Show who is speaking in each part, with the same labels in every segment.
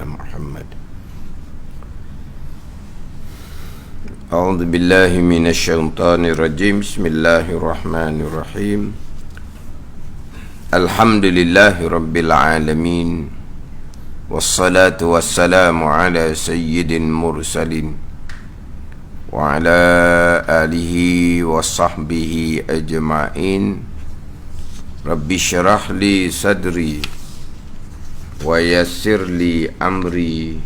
Speaker 1: Muhammad. A'udzu billahi minasy syaithanir rajim. Bismillahirrahmanirrahim. Alhamdulillahi rabbil alamin. Wassalatu wassalamu ala sayyidil mursalin wa ala alihi wa sahbihi ajma'in. Rabbi syrah li sadri wa yassir li amri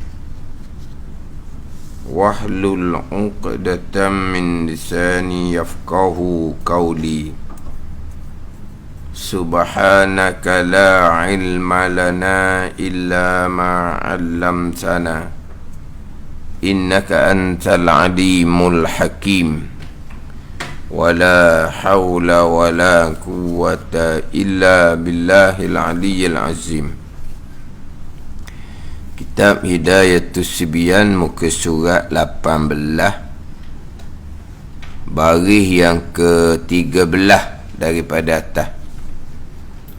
Speaker 1: wahlul 'uqdatam min lisani yafqahu qawli. Subhanaka la ilma lana illa ma 'allamtana innaka antal alimul hakim. Wala hawla wala quwwata illa billahil aliyyil azim. Kitab Hidayatus Sibyan, muka surat 18, baris yang ke-13 daripada atas.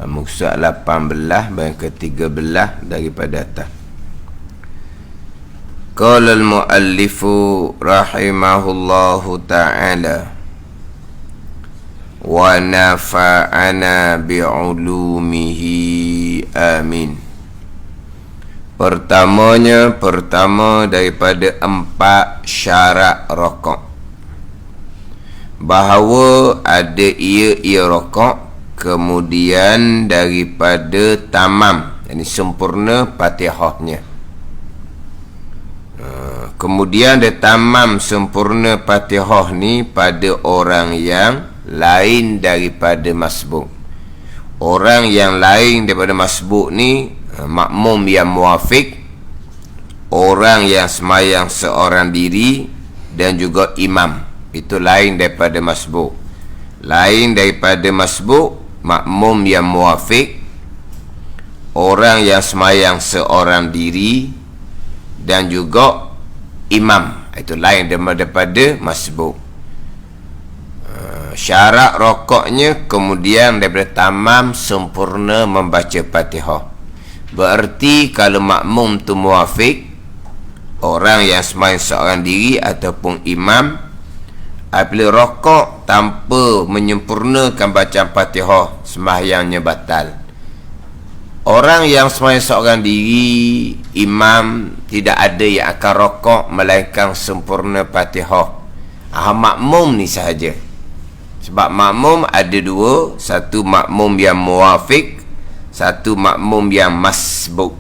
Speaker 1: Muka surat 18 baris ke-13 daripada atas. Qala al-muallifu rahimahullahu ta'ala wa nafa'ana bi'ulumihi amin. Pertama daripada 4 syarat rokok, bahawa ada ia rokok, kemudian daripada tamam, ini sempurna Fatihahnya. Kemudian dia tamam sempurna Fatihah ni pada orang yang lain daripada masbuk. Orang yang lain daripada masbuk ni makmum yang muafiq, orang yang semayang seorang diri, dan juga imam. Itu lain daripada masbuk. Lain daripada masbuk, makmum yang muafiq, orang yang semayang seorang diri, dan juga imam. Itu lain daripada masbuk. Syarat rokoknya kemudian daripada tamam sempurna membaca Fatihah. Berarti kalau makmum tu muafiq, orang yang semayang seorang diri ataupun imam, apabila rokok tanpa menyempurnakan bacaan Fatihah, sembahyangnya batal. Orang yang semayang seorang diri, imam, tidak ada yang akan rokok melainkan sempurna Fatihah. Makmum ni sahaja. Sebab makmum ada dua, satu makmum yang muafiq, satu makmum yang masbuk.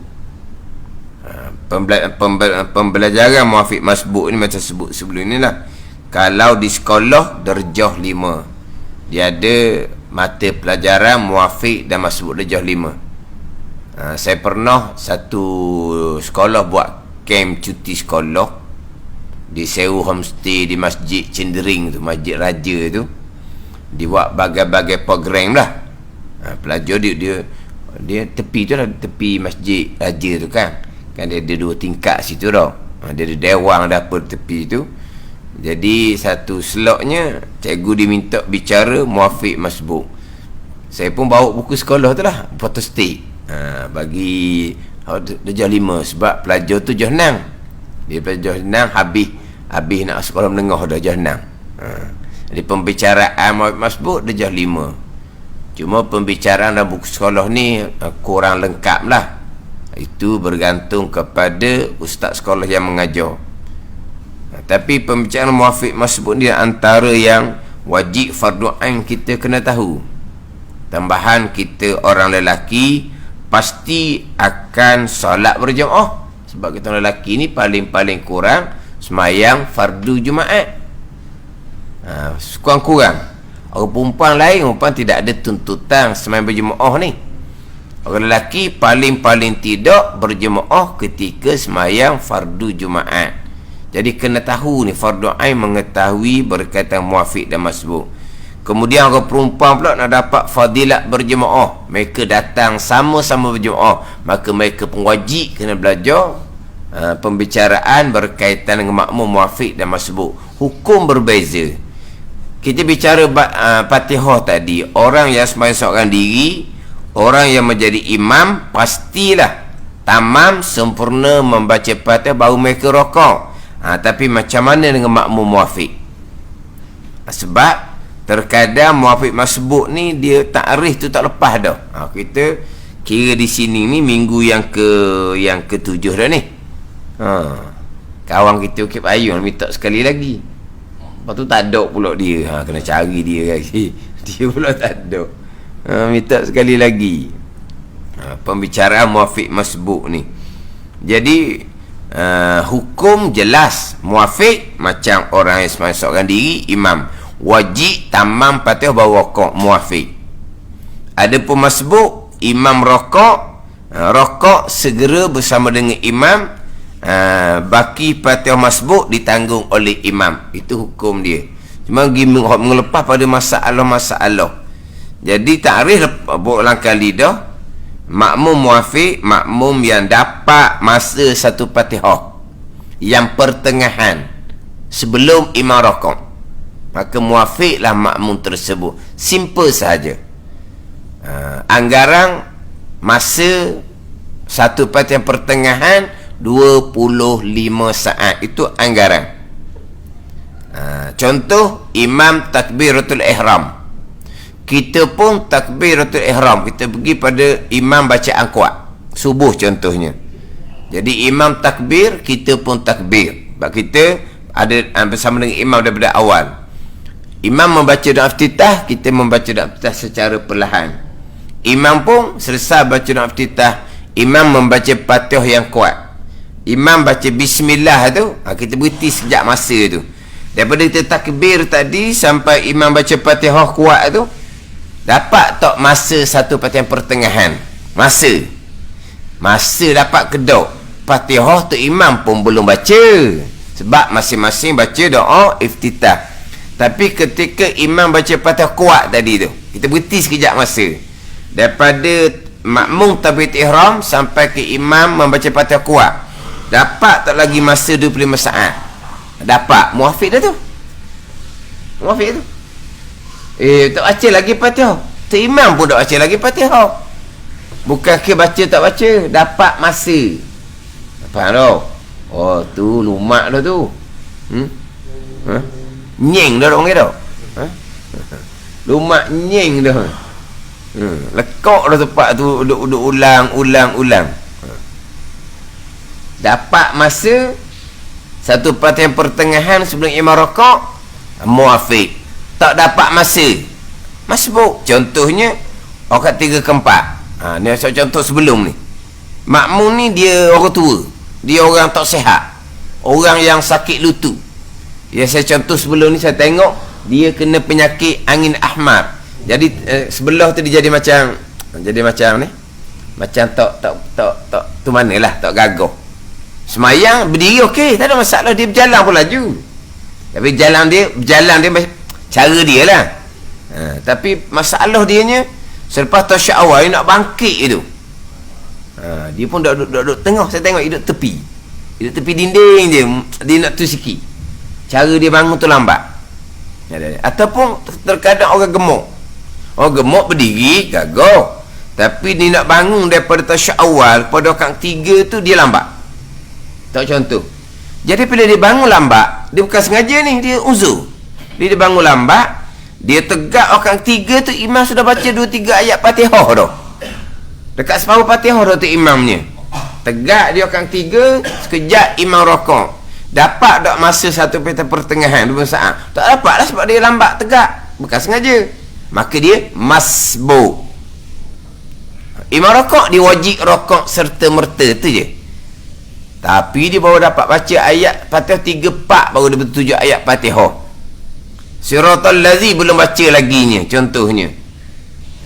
Speaker 1: Pembelajaran muafiq masbuk ni macam sebut sebelum ni lah. Kalau di sekolah darjah 5, dia ada mata pelajaran muafiq dan masbuk darjah 5. Saya pernah satu sekolah buat kem cuti sekolah di Sewu Homestay di Masjid Cendering tu, Masjid Raja tu. Dia buat bagai-bagai program lah. Pelajar dia tepi tu lah, tepi Masjid Raja tu kan dia ada 2 tingkat situ tau. Dia ada dewang dapur tepi tu. Jadi satu slotnya cikgu diminta bicara muafiq masbuk. Saya pun bawa buku sekolah tu lah, photostat, bagi darjah 5. Sebab pelajar tu darjah 6. Dia pelajar 6 habis nak sekolah menengah darjah 6. Jadi pembicaraan muafiq masbuk darjah 5. Cuma pembicaraan dalam buku sekolah ni kurang lengkap lah. Itu bergantung kepada ustaz sekolah yang mengajar. Tapi pembicaraan muafiq masbuk ni antara yang wajib fardu ain kita kena tahu. Tambahan, kita orang lelaki pasti akan solat berjemaah. Sebab kita orang lelaki ni paling kurang semayang fardu Jumaat. Kurang-kurang. Orang perempuan lain, perempuan tidak ada tuntutan semayang berjemaah ni. Orang lelaki paling tidak berjemaah ketika semayang fardu Jumaat. Jadi kena tahu ni fardu ain, mengetahui berkaitan muafiq dan masbuk. Kemudian orang perempuan pula nak dapat fadilat berjemaah, mereka datang sama-sama berjemaah, maka mereka pun wajib kena belajar pembicaraan berkaitan dengan makmum, muafiq dan masbuk. Hukum berbeza. Kita bicara Fatihah tadi, orang yang semayang seorang diri, orang yang menjadi imam, pastilah tamam sempurna membaca Fatihah baru mereka rokok. Tapi macam mana dengan makmum muafiq? Sebab terkadang muafiq masbuk ni dia takrif tu tak lepas dah. Kita kira di sini ni minggu yang ke-7 dah ni. Kawan kita Ukip Ayun minta sekali lagi. Lepas tu tak ada pula dia. Kena cari dia lagi. Dia pula tak ada. Minta sekali lagi. Pembicaraan muafiq masbuk ni. Jadi hukum jelas. Muafiq macam orang yang sembahyang seorang diri, imam wajib tamam Fatihah baru rokok, muafiq. Adapun masbuk, imam rokok segera bersama dengan imam, baki Fatihah masbuk ditanggung oleh imam. Itu hukum dia. Cuma mengelepas pada masalah. Jadi takrif berulang kali dah. Makmum muafiq, makmum yang dapat masa satu Fatihah yang pertengahan sebelum imam rokok, maka muafiqlah makmum tersebut. Simple sahaja. Anggaran masa satu Fatihah pertengahan 25 saat. Itu anggaran. Contoh, imam takbiratul ihram, kita pun takbiratul ihram, kita pergi pada imam bacaan kuat subuh contohnya. Jadi imam takbir, kita pun takbir. Sebab kita ada bersama dengan imam daripada awal. Imam membaca doa iftitah, kita membaca doa iftitah secara perlahan. Imam pun selesai baca doa iftitah, imam membaca Fatihah yang kuat. Imam baca bismillah tu, kita berhenti sekejap masa tu. Daripada kita takbir tadi sampai imam baca Fatihah kuat tu, dapat tak masa satu Fatihah pertengahan? Masa dapat kedok. Fatihah tu imam pun belum baca, sebab masing-masing baca doa iftitah. Tapi ketika imam baca Fatihah kuat tadi tu, kita berhenti sekejap masa. Daripada makmum takbiratul ihram sampai ke imam membaca Fatihah kuat, dapat tak lagi masa 25 saat? Dapat. Muafiq dah tu. Muafiq tu. Tak baca lagi Fatihah. Tu imam pun tak baca lagi Fatihah. Bukan ke baca tak baca, dapat masa. Faham tak? Oh tu lumak dah tu. Nyeng dah orang kata. Lumak nyeng dah. Lekok dah tempat tu, duduk ulang. Dapat masa satu Fatihah pertengahan sebelum imam rokok, muafiq. Tak dapat masa, masbuk. Contohnya orang 3/4. Ni contoh sebelum ni. Makmum ni dia orang tua, dia orang tak sihat, orang yang sakit lutut. Ya, saya contoh sebelum ni saya tengok dia kena penyakit angin ahmar. Jadi sebelah tu dia jadi macam ni. Macam tak tu manalah, tak gagah. Semayang berdiri okey, tak ada masalah, dia berjalan pun laju. Tapi berjalan dia cara dia lah. Tapi masalah dianya selepas tasyahud awal dia nak bangkit itu. Dia pun duduk tengah, saya tengok dia duduk tepi dinding je, dia nak tu sikit. Cara dia bangun tu lambat. Ataupun terkadang orang gemuk berdiri gagah, tapi dia nak bangun daripada tasyahud awal pada rakaat 3 tu dia lambat. Tak contoh. Jadi bila dia bangun lambat, dia bukan sengaja ni, dia uzur. Dia bangun lambat, dia tegak rakaat 3 tu imam sudah baca 2-3 ayat Fatihah dah. Dekat separuh Fatihah dah tu imamnya. Tegak dia rakaat 3, sekejap imam rokok. Dapat tak masa satu Fatihah pertengahan 2 saat? Tak dapat lah sebab dia lambat tegak, bukan sengaja. Maka dia masbuk. Imam rokok, dia wajib rokok serta merta tu je. Tapi dia baru dapat baca ayat Fatihah 3-4, baru dia betul 7 ayat Fatihah. Siratal lazi belum baca laginya contohnya.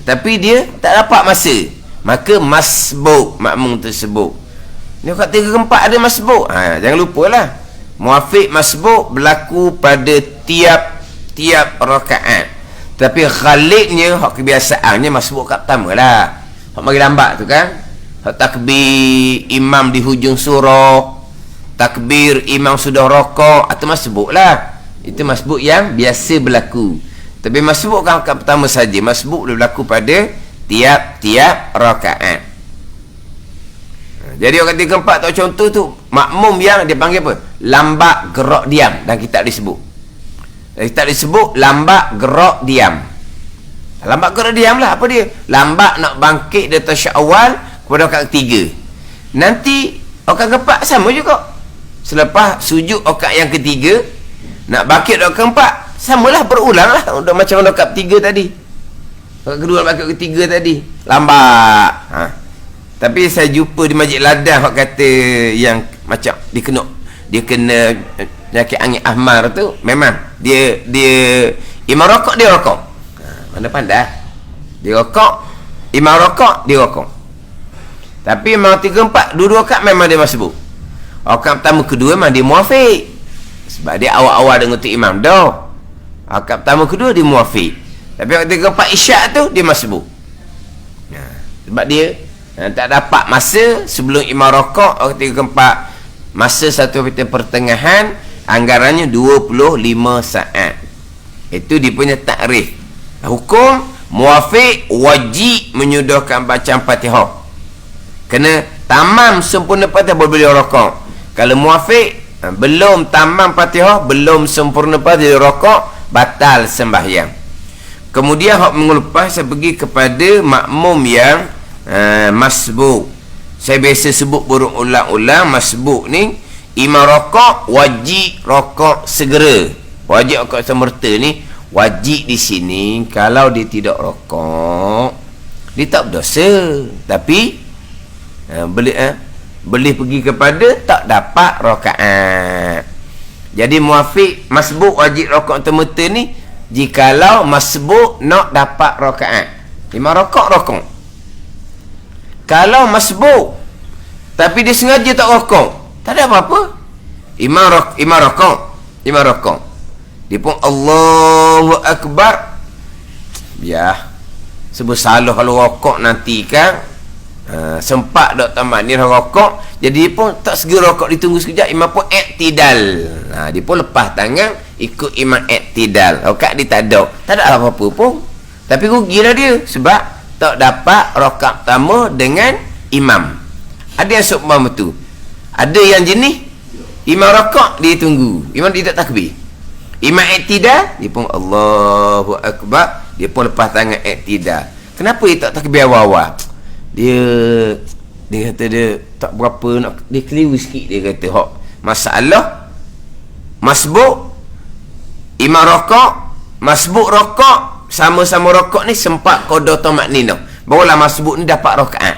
Speaker 1: Tapi dia tak dapat masa, maka masbuk makmum tersebut. Ni kat 3/4 ada masbuk. Jangan lupalah. Muafiq masbuk berlaku pada tiap rakaat. Tapi khalidnya, hak kebiasaannya masbuk kat pertama lah. Hak mari lambat tu kan. Hak takbir imam di hujung surah, takbir imam sudah rokok, atau masbuk lah. Itu masbuk yang biasa berlaku. Tapi masbuk kan kat pertama saja. Masbuk berlaku pada tiap rakaat. Jadi orang ketiga keempat tak contoh tu makmum yang dia panggil apa? Lambat gerak diam, dan kitab disebut. Kitab disebut lambat gerak diam. Lambat gerak diam lah, apa dia? Lambat nak bangkit dari tasyahud awal kepada rakaat ketiga. Nanti rakaat keempat sama juga. Selepas sujud rakaat yang ketiga, nak bangkit rakaat keempat, samalah, berulang lah untuk macam rakaat ketiga tadi. Rakaat kedua rakaat ketiga tadi lambat. Tapi saya jumpa di Masjid Ladah orang kata yang macam dia kena penyakit angin ahmar tu, memang dia imam rokok, dia rokok. Mana pandai dia rokok, imam rokok, dia rokok. Tapi imam 3-4 dua-dua rakaat memang dia masbuk. Rakaat pertama kedua memang dia muafiq, sebab dia awal-awal dengan tu imam dah. Rakaat pertama kedua dia muafiq, tapi rakaat 3-4 isyak tu dia masbuk. Sebab dia tak dapat masa sebelum imam rokok. Rakaat 3-4 masa satu pertengahan, anggarannya 25 saat. Itu dia punya takrif. Hukum muafiq wajib menyudahkan bacaan Fatihah. Kena tamam sempurna Fatihah baru boleh rokok. Kalau muafiq belum tamam Fatihah, belum sempurna Fatihah rokok, batal sembahyang. Kemudian hak mengelupas, saya pergi kepada makmum yang masbuk. Saya biasa sebut berulang-ulang, masbuk ni imam rokok wajib rokok segera. Wajib rokok semerta ni wajib di sini. Kalau dia tidak rokok, dia tak berdosa, tapi boleh pergi kepada tak dapat rakaat. Jadi muafiq masbuk wajib rokok semerta ni jikalau masbuk nak dapat rakaat. Imam rokok. Kalau masbuk tapi dia sengaja tak rokok, tak ada apa-apa. Imam rokok, dia pun Allahu Akbar, ya sebab salah kalau rokok nanti kan sempat dok tamat ni rokok, jadi dia pun tak segera rokok, ditunggu sekejap. Imam pun iktidal, dia pun lepas tangan ikut imam iktidal. Rakaat dia tak ada apa-apa pun, tapi rugilah dia sebab tak dapat rakaat pertama dengan imam. Ada yang seumpama tu, ada yang jenis imam rakaat dia tunggu, imam tidak takbir. Imam iktidal, dia pun Allahu Akbar, dia pun lepas tangan iktidal. Kenapa dia tak takbir awal-awal? Dia kata dia tak berapa nak, dia keliru sikit. Dia kata hak masalah masbuk imam rokok, masbuk rokok, sama-sama rokok ni sempat qada tamakninah, barulah masbuk ni dapat rakaat.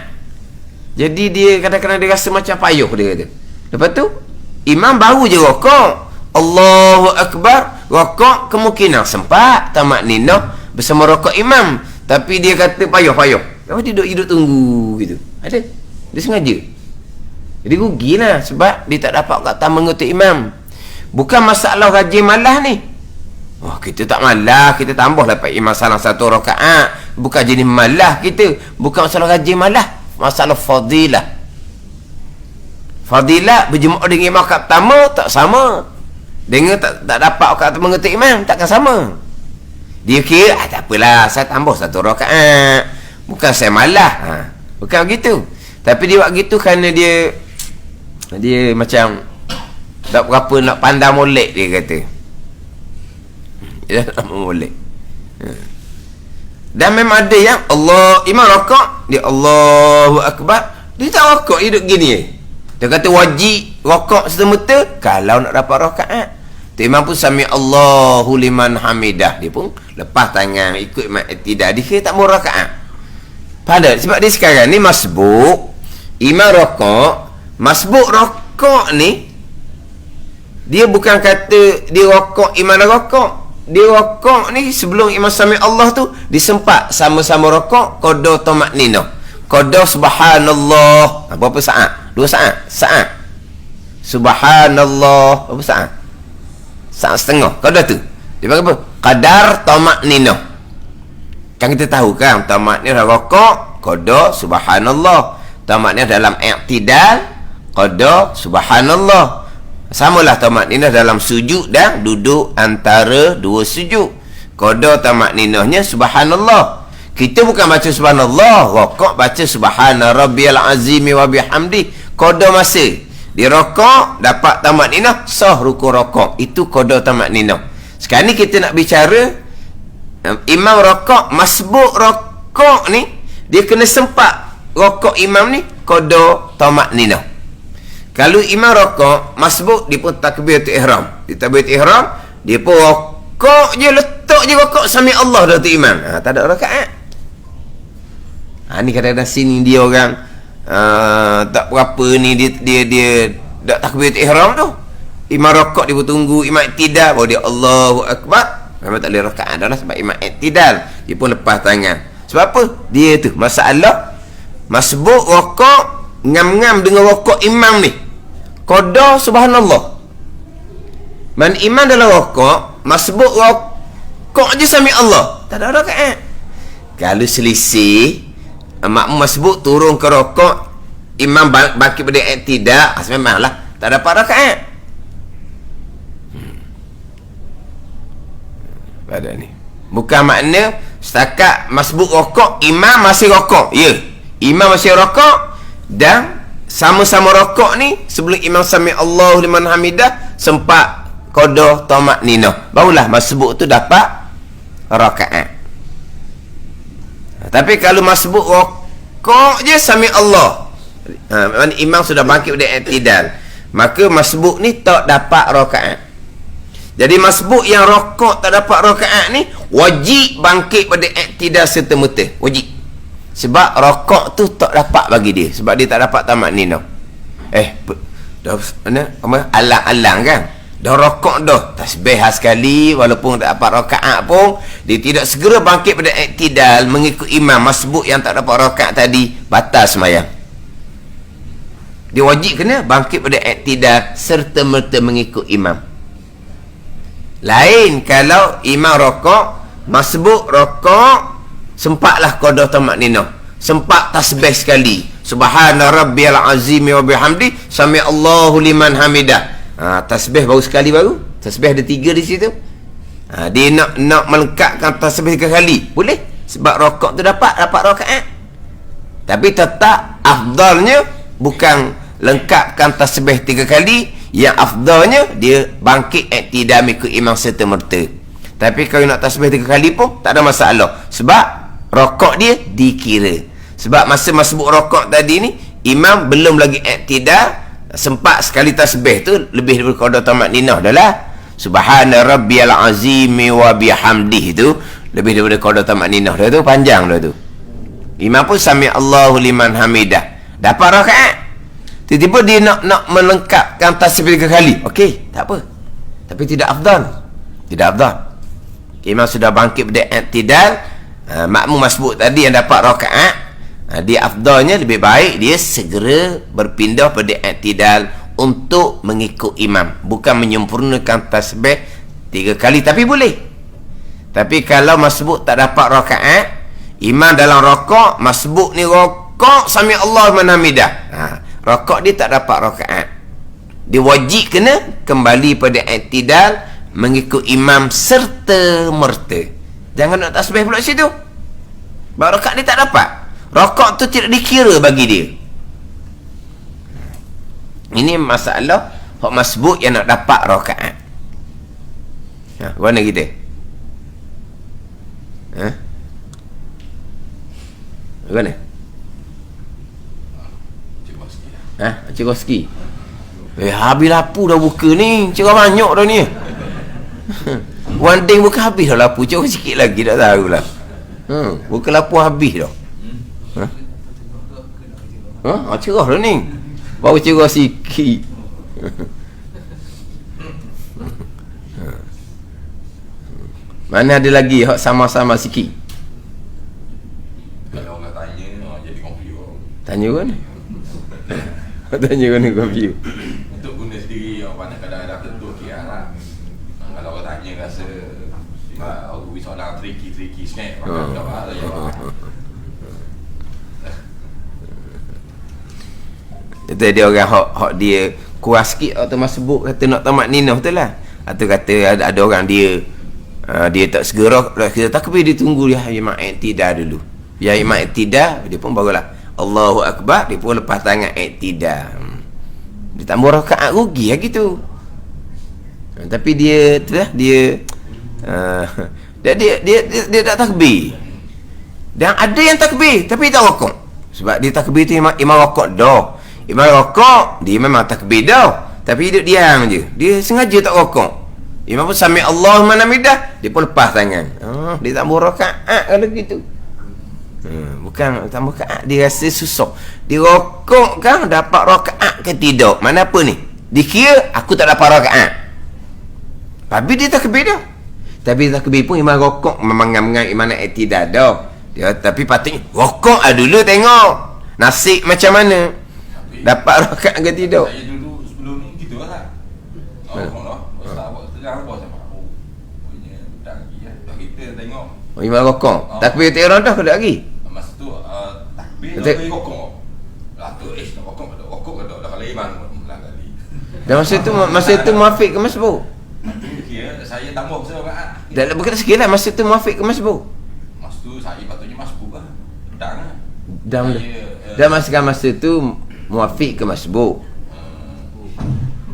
Speaker 1: Jadi dia kadang-kadang dia rasa macam payuh, dia kata. Lepas tu imam baru je rokok, Allahu Akbar, rokok kemungkinan sempat tamakninah bersama rokok imam, tapi dia kata payuh. Lepas dia duduk tunggu gitu. Ada, dia sengaja. Jadi rugilah sebab dia tak dapat kata mengikuti imam. Bukan masalah rajin malah ni. Wah, kita tak malah, kita tambah dapat imam salah satu rakaat. Bukan jenis malah kita, bukan masalah rajin malah, masalah fadilah. Fadilah berjemaah dengan imam rakaat pertama tak sama dengan tak dapat rakaat mengikuti imam, takkan sama. Dia kira tak apalah, saya tambah satu rakaat, bukan saya malah. Bukan begitu. Tapi dia buat gitu kerana dia macam tak berapa nak pandang molek, dia kata. Dia nak molek. Dan memang ada yang imam rokok, dia Allahu Akbar, dia tak rokok, dia duduk gini. Dia kata wajib rokok semata kalau nak dapat rakaat. Imam pun sami Allahu liman hamidah, dia pun lepas tangan ikut imam iktidal, dia kira tak mau rakaat. Padahal sebab dia sekarang ni masbuk imam rokok. Masbuk rokok ni dia bukan kata dia rokok imam dah rokok, dia rokok ni sebelum imam sami Allah tu disempat sama-sama rokok qada tamakninah, qada subhanallah. Berapa saat? 2 saat. Subhanallah berapa saat? Saat setengah. Qada tu dia panggil apa? Qadar tamakninah. Kan kita tahu kan tamakninah rokok qada subhanallah, tamakninah dalam iktidal qada subhanallah. Samalah tamakninah dalam sujud dan duduk antara dua sujud, qada tamakninahnya subhanallah. Kita bukan baca subhanallah, rokok baca subhana rabbiyal azim wa bihamdi, Qada masa. Dia rokok, dapat tamat ninah, sah rukun rokok. Itu qada tamat ninah. Sekarang ni kita nak bicara imam rokok, masbuk rokok ni, dia kena sempat rokok imam ni, qada tamat ninah. Kalau imam rokok, masbuk, dia pun takbiratul ihram. Dia takbiratul ihram, dia pun rokok je, letak je rokok sami Allah dah tu imam. Tak ada rakaat. Ni kadang-kadang sini dia orang tak berapa ni, dia tak takbiratul ihram tu. Imam rokok dia bertunggu, imam iktidal, baru dia Allahu Akbar. Memang tak boleh rakaat dah lah, sebab imam iktidal dia pun lepas tangan. Sebab apa? Dia tu masalah masbuk rokok ngam-ngam dengan rokok imam ni, qada subhanallah. Man imam dalam rokok, masbuk rokok je sami Allah, tak ada rakaat. Kalau selisih, makmum masbuk turun ke rokok, imam bangkit pada iktidal, memanglah tak dapat rakaat. Pada ni bukan makna setakat masbuk rokok, imam masih rokok. Ya, imam masih rokok, dan sama-sama rokok ni sebelum imam sami Allahu liman hamidah, sempat qada tamat ninah, barulah masbuk tu dapat rakaat. Tapi kalau masbuk rokok je sami Allah, imam sudah bangkit pada iktidal, maka masbuk ni tak dapat rakaat. Jadi masbuk yang rokok tak dapat rakaat ni wajib bangkit pada iktidal serta-merta, wajib. Sebab rokok tu tak dapat bagi dia, sebab dia tak dapat tamat ninah. Dah mana alang-alang kan, dah rokok dah tasbih sekali, walaupun tak dapat rakaat pun dia tidak segera bangkit pada iktidal mengikut imam. Masbuk yang tak dapat rakaat tadi batal sembahyang. Dia wajib kena bangkit pada iktidal serta-merta mengikut imam. Lain kalau imam rokok, masbuk rokok, sempatlah qada tamat ninah, sempat tasbih sekali, subhana rabbiyal azim wa bihamdi sami Allahu liman hamidah. Tasbih baru sekali, baru tasbih ada 3 di situ. Dia nak melengkapkan tasbih 3 kali, boleh, sebab rokok tu dapat rakaat. Tapi tetap afdalnya bukan lengkapkan tasbih 3 kali, yang afdalnya dia bangkit iktidal mengikut imam serta-merta. Tapi kalau nak tasbih 3 kali pun tak ada masalah, sebab rokok dia dikira. Sebab masa masbuk rokok tadi ni, imam belum lagi iktidal, sempat sekali tasbih tu lebih daripada qada tamat ninah dah lah. Subhana rabbiyal azim wa bihamdih tu lebih daripada qada tamat ninah dah tu, panjang dah tu. Imam pun sami Allahu liman hamidah, dapat rakaat. Tiba-tiba dia nak melengkapkan tasbih 3 kali, okey, tak apa, tapi tidak afdal. Tidak afdal. Imam sudah bangkit pada iktidal, makmum masbuk tadi yang dapat rakaat, dia afdalnya lebih baik dia segera berpindah pada iktidal untuk mengikut imam, bukan menyempurnakan tasbih 3 kali. Tapi boleh. Tapi kalau masbuk tak dapat rakaat, imam dalam rokok, masbuk ni rokok sami Allah liman hamidah, rokok dia tak dapat rakaat, dia wajib kena kembali pada iktidal mengikut imam serta merta. Jangan nak tasbih pula situ, sebab rakaat dia tak dapat. Rokok tu tidak dikira bagi dia. Ini masalah hak masbuk yang nak dapat rakaat. Mana kita? Mana? Cikgu Ski. Habis lapu dah buka ni. Cikgu banyak dah ni. One day buka habis dah lapu. Cikgu sikit lagi tak tahulah. Buka lapu habis dah. Cerah dah ni. Baru cikgu sikit. Mana ada lagi hak sama-sama sikit?
Speaker 2: Kalau orang tanya, jadi confuse.
Speaker 1: Tanya kan? Tanya kan confuse.
Speaker 2: Untuk guna sendiri, orang kadang-kadang tentu kira lah. Kalau orang tanya rasa aku bisa soalan tricky sikit, maka jawab lah jawab.
Speaker 1: Itu dia orang hak dia kuas sikit atau masbuk kata nak tamat ninah tu lah. Atau kata ada orang dia tak segera, kita takbir, dia tunggu dia imam iktidal dulu. Ya imam iktidal, dia pun barulah Allahu Akbar, dia pun lepas tangan iktidal. Dia tambah rakaat rugi lah gitu. Tapi dia tu lah, dia dia tak takbir. Dan ada yang takbir tapi tak rokok. Sebab dia takbir tu imam rokok dah. Imam rokok dia memang takbir dah, tapi dia diam je. Dia sengaja tak rokok. Imam pun sami Allahu liman hamidah, dia pun lepas tangan. Dia tambah rakaat kalau gitu. Bukan tambah rakaat, dia rasa susah. Dia rokok kan dapat rakaat ke tidak? Mana apa ni? Dikira aku tak dapat rakaat. Tapi dia takbir dah. Tapi takbir pun imam rokok memang imam nak i'tidal dah. Dia tapi patutnya rokok dulu tengok nasib macam mana.
Speaker 2: Tapi
Speaker 1: Dapat rakaat ke tidak?
Speaker 2: saya dulu sebelum ni gitu lah. Rokok lah. Ustaz buat setengah apa sama. Punya budak lagi ya. Kita tengok.
Speaker 1: Imam rokok. Takbir ihram dah ke tak lagi?
Speaker 2: Masa tu takbir
Speaker 1: Betul.
Speaker 2: dah rokok. Lah tu nak rokok ke tak rokok ke tak dah kalau iman ulang kali.
Speaker 1: Dan masa tu muafiq ke masbuk?
Speaker 2: Kira saya tambah rakaat.
Speaker 1: Dah bukan sekiranya masa tu muafiq ke masbuk?
Speaker 2: Masa tu saya patutnya masbuk lah. Pedang lah.
Speaker 1: Dan masa tu muafiq ke masbuk?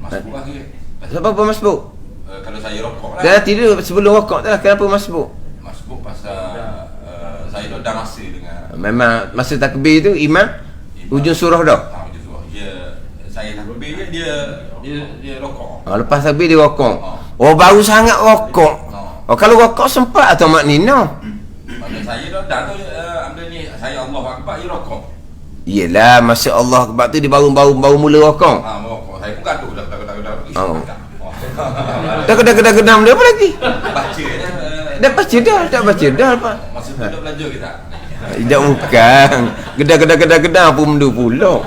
Speaker 2: Masbuk lah kira.
Speaker 1: Sebab apa masbuk?
Speaker 2: Kalau saya rokok lah.
Speaker 1: Dah tidur sebelum rokok tu lah. Kenapa masbuk?
Speaker 2: Masbuk pasal saya dah masa dengan
Speaker 1: Memang masa takbir tu imam ujung surah dah.
Speaker 2: Ujung surah. Saya takbir dia rokok.
Speaker 1: Lepas takbir dia rokok. Baru sangat rokok. Kalau rokok sempat atau maknina?
Speaker 2: Pada saya dah tu ambil ni saya Allahu Akbar dia rokok.
Speaker 1: Yelah, masa Allah Akbar tu dia baru mula rokok.
Speaker 2: Rokok. Saya pun gaduh dah.
Speaker 1: Dah kedam dia apa lagi?
Speaker 2: Baca
Speaker 1: Dah baca dah, tak baca dah apa?
Speaker 2: masa tu dah belajar kita.
Speaker 1: Tidak bukan. Gedang pun mendu pula.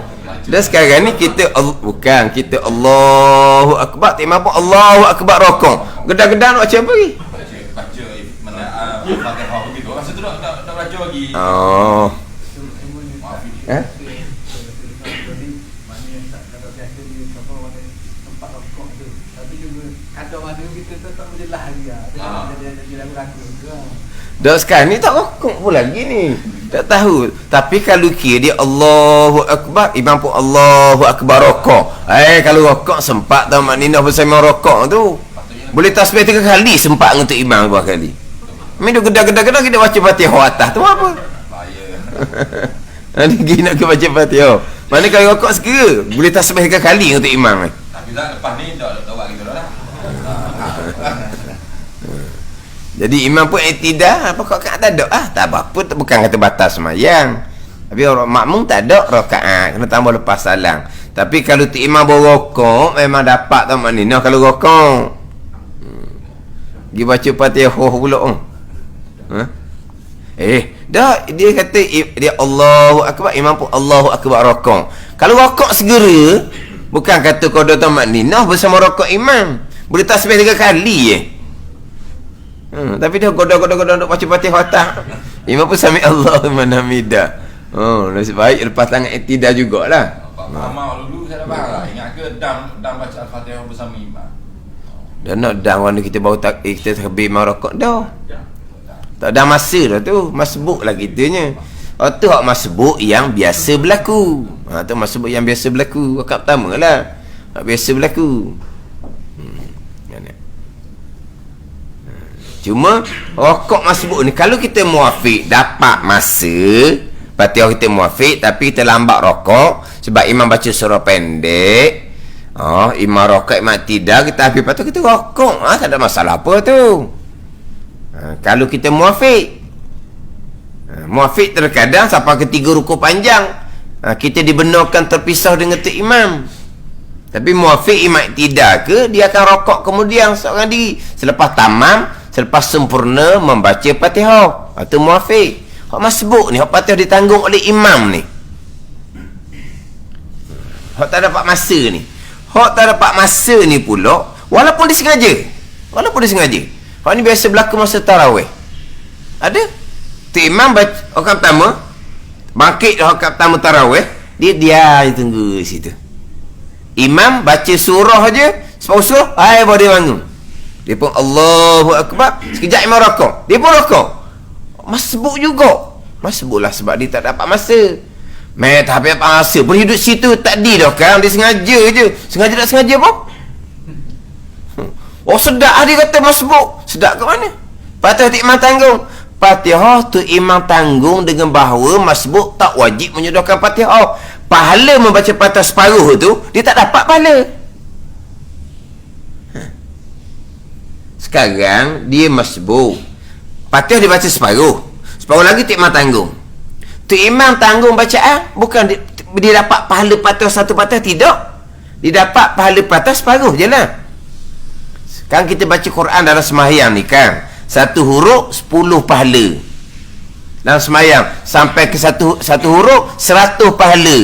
Speaker 1: Dan sekarang ni kita kita Allahu Akbar, tema apa Allahu Akbar rokok. Gedang nak baca apa lagi?
Speaker 2: Baca mana Fatihah begitu. Masa tu dah belajar lagi.
Speaker 1: Oh. Eh? Dah sekarang ni tak rokok pun lagi ni. Tak tahu. Tapi kalau kira dia Allahu Akbar, imam pun Allahu Akbar rokok. Kalau rokok sempat tau maknina bersama rokok tu. Boleh tasbih 3 kali sempat untuk imam 2 kali. Minum gedang kita baca Fatihah atas tu apa?
Speaker 2: Bahaya.
Speaker 1: Nanti pergi nak ke baca Fatihah. Mana kalau rokok segera boleh tasbih 3 kali untuk imam.
Speaker 2: Tapi lepas ni dah buat gitu dah.
Speaker 1: Jadi imam pun i'tidal, rakaat tak ada. Tak apa-apa, bukan kata batas sembahyang. Tapi orang makmum tak ada rakaat, kena tambah lepas salam. Tapi kalau tu imam berokok memang dapat tak maknina kalau rokok. Dia baca Fatihah pula. Dah dia kata dia Allahu Akbar, imam pun Allahu Akbar rokok. Kalau rokok segera, bukan kata kau dah tahu maknina bersama rokok imam. Boleh tasbih 3 kali tapi dia godok nak baca Fatihah atas. Imam pun sami Allahu liman hamidah. Nasib baik lepas tangan i'tidal jugalah.
Speaker 2: Lama dulu saya dah faham lah. Ingat ke dam baca Al-Fatihah bersama imam.
Speaker 1: Dan nak dang warna kita baru kita terbih mau rokok dah. Tak ada masa dah tu, masbuk lah kitanya. Tu hak masbuk yang biasa berlaku. Tu masbuk yang biasa berlaku. Rakaat pertama lah. Hak biasa berlaku. Cuma rokok masbuk ni kalau kita muafiq dapat masa Fatihah kita muafiq tapi kita lambat rokok sebab imam baca surah pendek. Imam rokok imam tidak kita habis lepas tu kita rokok. Tak ada masalah apa tu. Kalau kita muafiq terkadang sampai ke 3 rukuk panjang kita dibenarkan terpisah dengan tu imam. Tapi muafiq imam tidak ke dia akan rokok kemudian seorang diri selepas tamam, selepas sempurna membaca Fatihah. Itu muafiq. Hak masbuk ni, hak Fatihah ditanggung oleh imam ni. Hak tak dapat masa ni. Hak tak dapat masa ni pula, walaupun disengaja. Hak ni biasa berlaku masa tarawih. Ada? Tu imam baca rakaat pertama, bangkit rakaat pertama tarawih, dia tunggu situ. Imam baca surah aja, separuh surah, baru dia bangun. Dia pun Allahu Akbar, sekejap imam rokok. Dia pun rokok. Masbuk juga. Masbuk lah sebab dia tak dapat masa. Tapi apa rasa boleh duduk situ tak di dah kan, dia sengaja je. Sengaja tak sengaja pun. Oh sedap dia kata masbuk. Sedap ke mana? Fatihah tu imam tanggung. Fatihah tu imam tanggung dengan bahawa masbuk tak wajib menyodorkan Fatihah. Pahala membaca Fatihah separuh tu dia tak dapat pahala. Sekarang dia masbuk, Fatihah dibaca separuh, separuh lagi tu imam tanggung. Tu imam tanggung bacaan, bukan dia dapat pahala Fatihah satu Fatihah, tidak. Dia dapat pahala Fatihah separuh je lah. Kan kita baca Quran dalam sembahyang ni kan, satu huruf 10 pahala. Dalam sembahyang sampai ke satu huruf 100 pahala.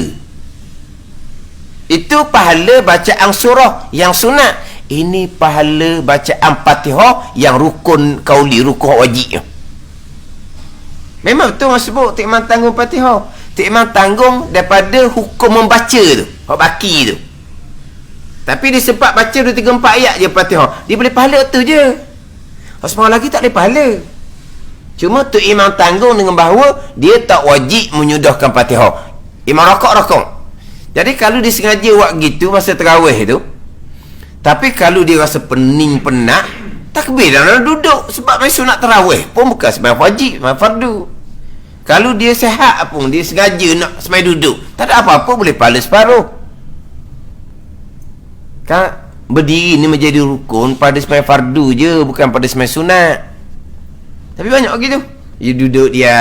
Speaker 1: Itu pahala bacaan surah yang sunat. Ini pahala bacaan Fatihah yang rukun kauli, rukun wajib. Memang betul masbuk tu imam tanggung Fatihah. Tu imam tanggung daripada hukum membaca tu, hak baki tu. Tapi dia sempat baca 2, 3, 4 ayat je Fatihah, dia boleh pahala tu je. Semua lagi tak boleh pahala. Cuma tu imam tanggung dengan bahawa dia tak wajib menyudahkan Fatihah. Imam rokok. Jadi kalau dia sengaja buat gitu masa tarawih tu, tapi kalau dia rasa pening penat, takbir dan duduk. Sebab main sunat tarawih pun bukan sembahyang wajib, sembahyang fardu. Kalau dia sihat pun, dia sengaja nak sembahyang duduk, tak ada apa-apa, boleh pahala separuh. Kan berdiri ni menjadi rukun pada sembahyang fardu je, bukan pada sembahyang sunat. Tapi banyak gitu. Dia duduk, dia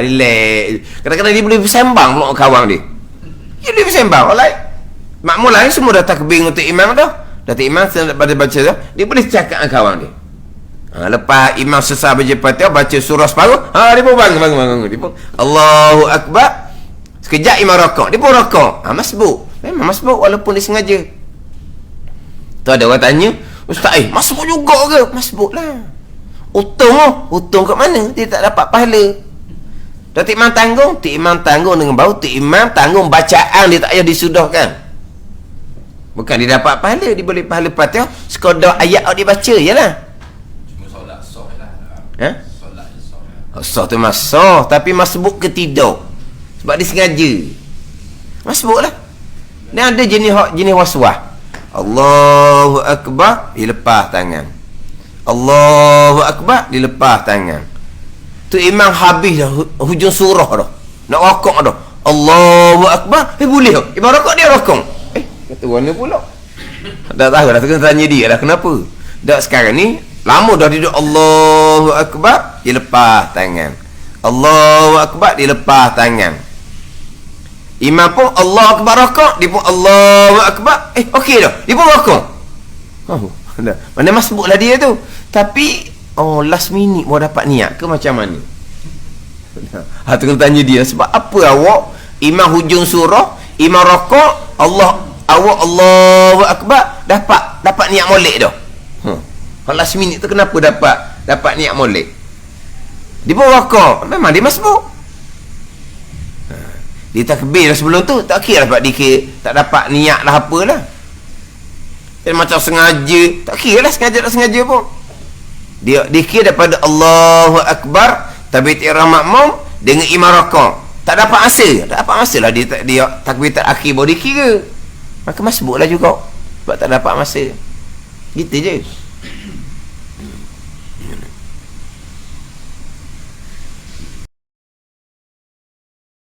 Speaker 1: relax. Kadang-kadang dia boleh bersembang pula dengan kawan dia. Dia boleh bersembang. Makmum lain semua dah takbir untuk imam dah. Datuk imam pada baca dah, dia boleh cakap dengan kawan dia. Lepas imam selesai baca Fatihah, baca surah separuh, dia pun bangun. Dia pun Allahu Akbar. Sekejap imam rokok, dia pun rokok. Masbuk. Memang masbuk walaupun dia sengaja. Tu ada orang tanya, Ustaz, masbuk juga ke? Masbuk lah. Untung kat mana? Dia tak dapat pahala. Datuk imam tanggung dengan bau tu imam tanggung bacaan, dia tak payah disudahkan. Bukan dia dapat pahala, dia boleh pahala Fatihah sekadar ayat dia baca je lah.
Speaker 2: Cuma solat sah lah. Solat sah lah.
Speaker 1: Sah tu sah, tapi masbuk ke tidak? Sebab dia sengaja. Masbuk lah. Dan ada jenis waswah. Allahu Akbar, dia lepas tangan. Allahu Akbar, dia lepas tangan. Tu imam habis dah hujung surah dah, nak rokok dah. Allahu Akbar, boleh tak? Imam rokok, dia rokok. Kata mana pula? Tak tahu dah, kena tanya dia dah kenapa. Dah sekarang ni lama dah duduk Allahu Akbar, dia lepas tangan. Allahu Akbar, dia lepas tangan. Imam pun Allahu Akbar rokok, dia pun Allahu Akbar. Okey dah, dia pun rokok. Dah. Mana masbuk lah dia tu. Tapi last minute baru dapat niat ke macam mana? Kena tanya dia. Sebab apa awak imam hujung surah, imam rokok, Allahu Akbar, dapat niat molek dah. Last minute tu kenapa dapat niat molek? Dia pun rokok, memang dia masbuk. Dia takbir dah sebelum tu, tak kira dapat dikir, tak dapat niat lah apalah. Dia macam sengaja, tak kira lah sengaja tak sengaja pun. Dia dikir daripada Allahu Akbar, tapi ihram makmum dengan imam rokok. Tak dapat masa lah dia takbir terakhir baru dikira. Maka masbuk lah juga, sebab tak dapat masa. Gitu je.